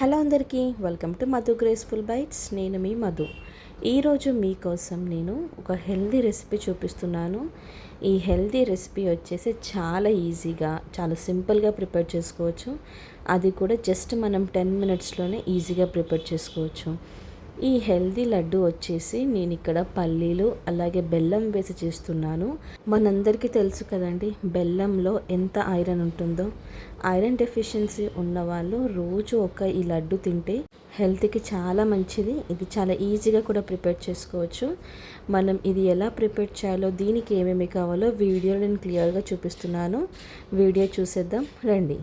Hello అందరికీ, welcome to Madhu graceful bytes. నేను మీ మధు. ఈరోజు మీకోసం నేను ఒక హెల్దీ రెసిపీ చూపిస్తున్నాను. ఈ హెల్దీ రెసిపీ వచ్చేసి చాలా ఈజీగా, చాలా సింపుల్గా ప్రిపేర్ చేసుకోవచ్చు. అది కూడా జస్ట్ మనం 10 మినిట్స్లోనే ఈజీగా ప్రిపేర్ చేసుకోవచ్చు. ఈ హెల్దీ లడ్డు వచ్చేసి నేను ఇక్కడ పల్లీలు అలాగే బెల్లం వేసి చేస్తున్నాను. మనందరికీ తెలుసు కదండి, బెల్లంలో ఎంత ఐరన్ ఉంటుందో. ఐరన్ డెఫిషియన్సీ ఉన్నవాళ్ళు రోజు ఈ లడ్డు తింటే హెల్త్కి చాలా మంచిది. ఇది చాలా ఈజీగా కూడా ప్రిపేర్ చేసుకోవచ్చు. మనం ఇది ఎలా ప్రిపేర్ చేయాలో, దీనికి ఏమేమి కావాలో వీడియోలో నేను క్లియర్గా చూపిస్తున్నాను. వీడియో చూసేద్దాం రండి.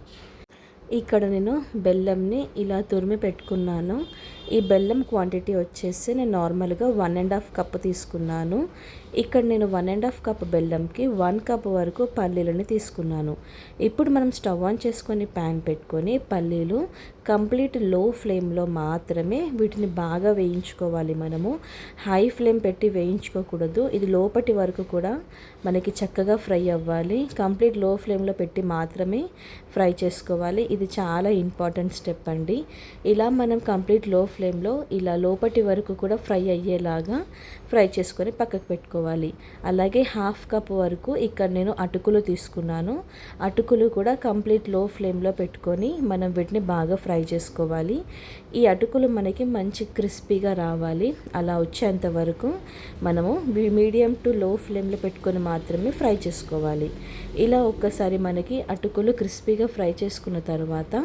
ఇక్కడ నేను బెల్లంని ఇలా తురిమి పెట్టుకున్నాను. ఈ బెల్లం క్వాంటిటీ వచ్చేసి నేను నార్మల్గా 1.5 కప్ తీసుకున్నాను. ఇక్కడ నేను 1.5 కప్ బెల్లంకి 1 కప్ వరకు పల్లీలని తీసుకున్నాను. ఇప్పుడు మనం స్టవ్ ఆన్ చేసుకొని ప్యాన్ పెట్టుకొని పల్లీలు కంప్లీట్ లో ఫ్లేమ్లో మాత్రమే వీటిని బాగా వేయించుకోవాలి. మనము హై ఫ్లేమ్ పెట్టి వేయించుకోకూడదు. ఇది లోపటి వరకు కూడా మనకి చక్కగా ఫ్రై అవ్వాలి. కంప్లీట్ లో ఫ్లేమ్లో పెట్టి మాత్రమే ఫ్రై చేసుకోవాలి. ఇది చాలా ఇంపార్టెంట్ స్టెప్ అండి. ఇలా మనం కంప్లీట్ లో ఫ్లేమ్లో ఇలా లోపటి వరకు కూడా ఫ్రై అయ్యేలాగా ఫ్రై చేసుకొని పక్కకు పెట్టుకోవాలి. అలాగే 1/2 కప్ వరకు ఇక్కడ నేను అటుకులు తీసుకున్నాను. అటుకులు కూడా కంప్లీట్ లో ఫ్లేమ్లో పెట్టుకొని మనం వీటిని బాగా ఫ్రై చేసుకోవాలి. ఈ అటుకులు మనకి మంచి క్రిస్పీగా రావాలి. అలా వచ్చేంత వరకు మనము మీడియం టు లో ఫ్లేమ్లో పెట్టుకొని మాత్రమే ఫ్రై చేసుకోవాలి. ఇలా ఒక్కసారి మనకి అటుకులు క్రిస్పీగా ఫ్రై చేసుకున్న తర్వాత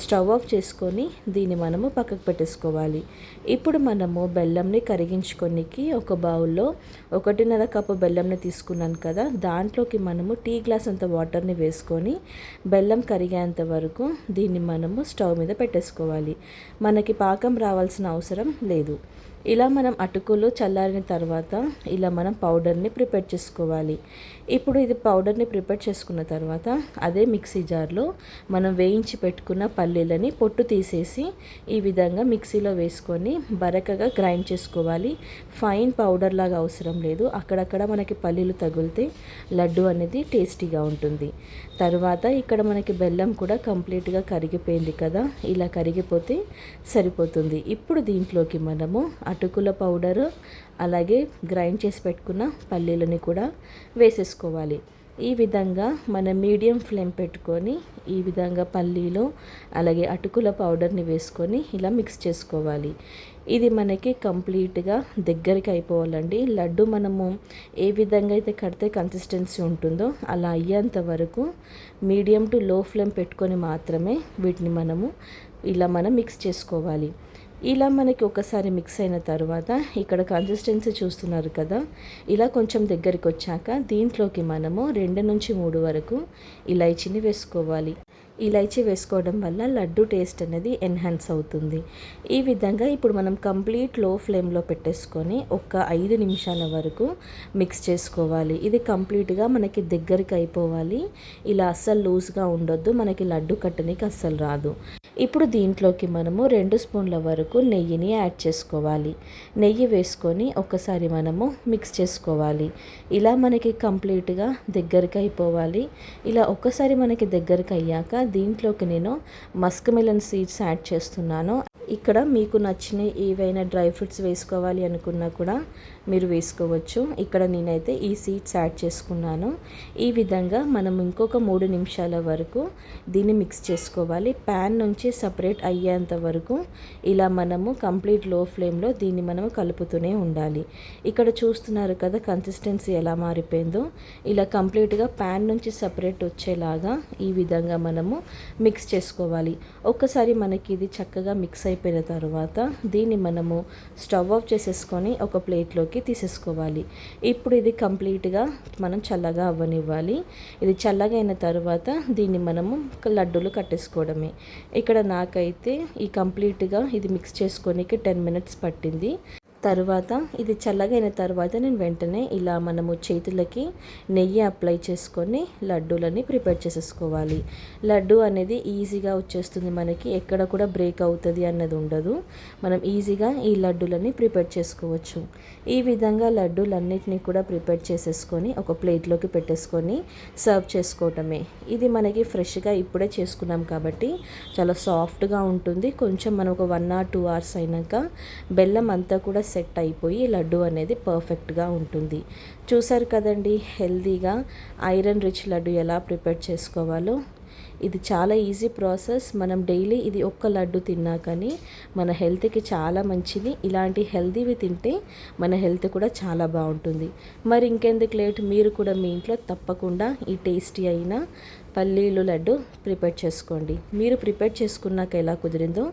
స్టవ్ ఆఫ్ చేసుకొని దీన్ని మనము పక్కకు పెట్టేసుకోవాలి. ఇప్పుడు మనము బెల్లంని కరిగించుకోనికి ఒక బౌల్లో 1.5 కప్పు బెల్లంని తీసుకున్నాను కదా, దాంట్లోకి మనము టీ గ్లాస్ అంత వాటర్ని వేసుకొని బెల్లం కరిగేంత వరకు దీన్ని మనము స్టవ్ మీద పెట్టేసుకోవాలి. మనకి పాకం రావాల్సిన అవసరం లేదు. ఇలా మనం అటుకులు చల్లారిన తర్వాత ఇలా మనం పౌడర్ని ప్రిపేర్ చేసుకోవాలి. ఇప్పుడు ఇది పౌడర్ని ప్రిపేర్ చేసుకున్న తర్వాత అదే మిక్సీ జార్లో మనం వేయించి పెట్టుకున్న పల్లీలని పొట్టు తీసేసి ఈ విధంగా మిక్సీలో వేసుకొని బరకగా గ్రైండ్ చేసుకోవాలి. ఫైన్ పౌడర్ లాగా అవసరం లేదు. అక్కడక్కడ మనకి పల్లీలు తగిలితే లడ్డు అనేది టేస్టీగా ఉంటుంది. తర్వాత ఇక్కడ మనకి బెల్లం కూడా కంప్లీట్గా కరిగిపోయింది కదా, ఇలా కరిగిపోతే సరిపోతుంది. ఇప్పుడు దీంట్లోకి మనము అటుకుల పౌడరు అలాగే గ్రైండ్ చేసి పెట్టుకున్న పల్లీలని కూడా వేసేసుకోవాలి. ఈ విధంగా మనం మీడియం ఫ్లేమ్ పెట్టుకొని ఈ విధంగా పల్లీలు అలాగే అటుకుల పౌడర్ని వేసుకొని ఇలా మిక్స్ చేసుకోవాలి. ఇది మనకి కంప్లీట్గా దగ్గరికి అయిపోవాలండి. లడ్డు మనము ఏ విధంగా అయితే కడితే కన్సిస్టెన్సీ ఉంటుందో అలా అయ్యేంత వరకు మీడియం టు లో ఫ్లేమ్ పెట్టుకొని మాత్రమే వీటిని మనం మిక్స్ చేసుకోవాలి. ఇలా మనకి ఒకసారి మిక్స్ అయిన తర్వాత ఇక్కడ కన్సిస్టెన్సీ చూస్తున్నారు కదా, ఇలా కొంచెం దగ్గరికి వచ్చాక దీంట్లోకి మనము 2 నుంచి 3 వరకు ఇలైచీని వేసుకోవాలి. ఇలైచీ వేసుకోవడం వల్ల లడ్డు టేస్ట్ అనేది ఎన్హాన్స్ అవుతుంది. ఈ విధంగా ఇప్పుడు మనం కంప్లీట్ లో ఫ్లేమ్లో పెట్టేసుకొని 5 నిమిషాల వరకు మిక్స్ చేసుకోవాలి. ఇది కంప్లీట్గా మనకి దగ్గరికి అయిపోవాలి. ఇలా అస్సలు లూజ్గా ఉండొద్దు, మనకి లడ్డు కట్టనికి అస్సలు రాదు. ఇప్పుడు దీంట్లోకి మనము 2 స్పూన్ల వరకు నెయ్యిని యాడ్ చేసుకోవాలి. నెయ్యి వేసుకొని ఒకసారి మనము మిక్స్ చేసుకోవాలి. ఇలా మనకి కంప్లీట్గా దగ్గరికి అయిపోవాలి. ఇలా ఒక్కసారి మనకి దగ్గరికి అయ్యాక దీంట్లోకి నేను మస్క్ మిలన్ సీడ్స్ యాడ్ చేస్తున్నాను. ఇక్కడ మీకు నచ్చిన ఏవైనా డ్రై ఫ్రూట్స్ వేసుకోవాలి అనుకున్నా కూడా మీరు వేసుకోవచ్చు. ఇక్కడ నేనైతే ఈ సీడ్స్ యాడ్ చేసుకున్నాను. ఈ విధంగా మనం ఇంకొక 3 నిమిషాల వరకు దీన్ని మిక్స్ చేసుకోవాలి. ప్యాన్ నుంచి సపరేట్ అయ్యేంత వరకు ఇలా మనము కంప్లీట్ లో ఫ్లేమ్లో దీన్ని మనము కలుపుతూనే ఉండాలి. ఇక్కడ చూస్తున్నారు కదా కన్సిస్టెన్సీ ఎలా మారిపోయిందో. ఇలా కంప్లీట్గా ప్యాన్ నుంచి సపరేట్ వచ్చేలాగా ఈ విధంగా మనము మిక్స్ చేసుకోవాలి. ఒక్కసారి మనకి ఇది చక్కగా మిక్స్ అయిపోయిన తర్వాత దీన్ని మనము స్టవ్ ఆఫ్ చేసేసుకొని ఒక ప్లేట్లోకి తీసేసుకోవాలి. ఇప్పుడు ఇది కంప్లీట్గా మనం చల్లగా అవ్వనివ్వాలి. ఇది చల్లగా అయిన తర్వాత దీన్ని మనము లడ్డూలు కట్టేసుకోవడమే. ఇక్కడ నాకైతే ఈ కంప్లీట్గా ఇది మిక్స్ చేసుకోనికి 10 మినిట్స్ పట్టింది. తర్వాత ఇది చల్లగైన తర్వాత నేను వెంటనే ఇలా మనము చేతులకి నెయ్యి అప్లై చేసుకొని లడ్డూలని ప్రిపేర్ చేసేసుకోవాలి. లడ్డు అనేది ఈజీగా వచ్చేస్తుంది, మనకి ఎక్కడ కూడా బ్రేక్ అవుతుంది అన్నది ఉండదు. మనం ఈజీగా ఈ లడ్డూలని ప్రిపేర్ చేసుకోవచ్చు. ఈ విధంగా లడ్డూలన్నిటినీ కూడా ప్రిపేర్ చేసేసుకొని ఒక ప్లేట్లోకి పెట్టేసుకొని సర్వ్ చేసుకోవటమే. ఇది మనకి ఫ్రెష్గా ఇప్పుడే చేసుకున్నాం కాబట్టి చాలా సాఫ్ట్గా ఉంటుంది. కొంచెం మనం ఒక 1 or 2 hours అయినాక బెల్లం అంతా కూడా సెట్ అయిపోయి లడ్డు అనేది పర్ఫెక్ట్గా ఉంటుంది. చూసారు కదండి, హెల్తీగా ఐరన్ రిచ్ లడ్డు ఎలా ప్రిపేర్ చేసుకోవాలో. ఇది చాలా ఈజీ ప్రాసెస్. మనం డైలీ ఇది ఒక్క లడ్డు తిన్నా కానీ మన హెల్త్కి చాలా మంచిది. ఇలాంటి హెల్తీవి తింటే మన హెల్త్ కూడా చాలా బాగుంటుంది. మరి ఇంకెందుకు లేట్, మీరు కూడా మీ ఇంట్లో తప్పకుండా ఈ టేస్టీ అయిన పల్లీలు లడ్డు ప్రిపేర్ చేసుకోండి. మీరు ప్రిపేర్ చేసుకున్నాక ఎలా కుదిరిందో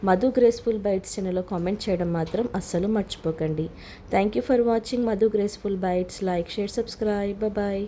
మధు గ్రేస్ఫుల్ బైట్స్ ఛానల్లో కామెంట్ చేయడం మాత్రం అస్సలు మర్చిపోకండి. Thank you for watching Madhu graceful bites. Like, share, subscribe. Bye.